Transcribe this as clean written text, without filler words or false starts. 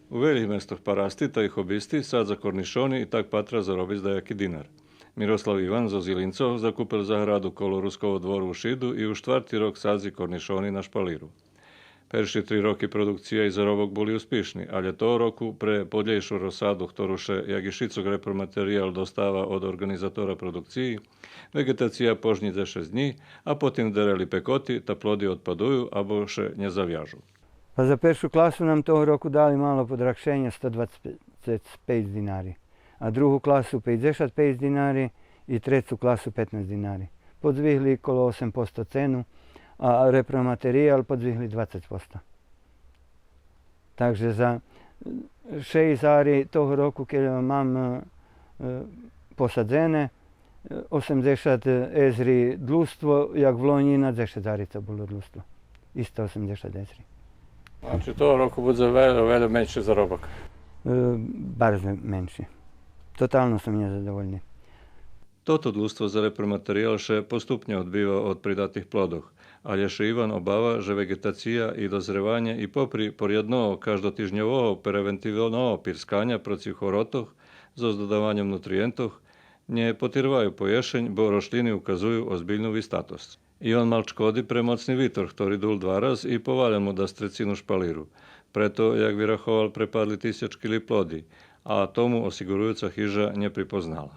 U veľkých mestoch parasty, ta i hobisti sad za kornišoni i tak patra zarobiť dajaký dinar. Miroslav Ivan zo Zilincov zakúpil zahradu kolo Ruskovo dvoru u Šidu i u štvrtý rok sadzi kornišoni na špalíru. Perši 3 roky produkcia i zarobok boli uspješni, ali toho roku pre podljejšu rozsadu, ktorú še Jagišicog repromaterijal dostava od organizatora produkciji, vegetacija požni za 6 dní a potom dereli pekoti, ta plodi odpaduju, abo še ne zavjažu. Pa za peršu klasu nam toho roku dali malo podrakšenja 125 dinari, a drugu klasu 55 dinari i treću klasu 15 dinari. Podzvihli kolo 8% cenu, a repromaterijal podzvihli 20%. Takže za 6 ari toho roku, keď mám posadzene, 80 ezri dlustvo, jak v loni na 10 ari to bolo dlustvo. Isto 80 ezri. Znači toho roku bude veľa menší zarobok? Bardzo menší. Totalno som nezadovoljný. Toto dlustvo za repromaterijal še postupne odbýva od pridatých plodoch, ale še Ivan obava, že vegetacija i dozrevanje i popri porjednoho každotýždňového preventívneho pirskania protiv chorotoch so dodavanjem nutrientov ne potirvajú poješeň, bo rošliny ukazujú ozbiljnú vystatosť. Ivan mal škody pre mocný vítr, ktorý dul 2 raz i povalil mu da strecinu špalíru. Preto, jak vyrachoval, prepadli 1000 kg plody, a tomu osigurujúca chyža nepripoznala.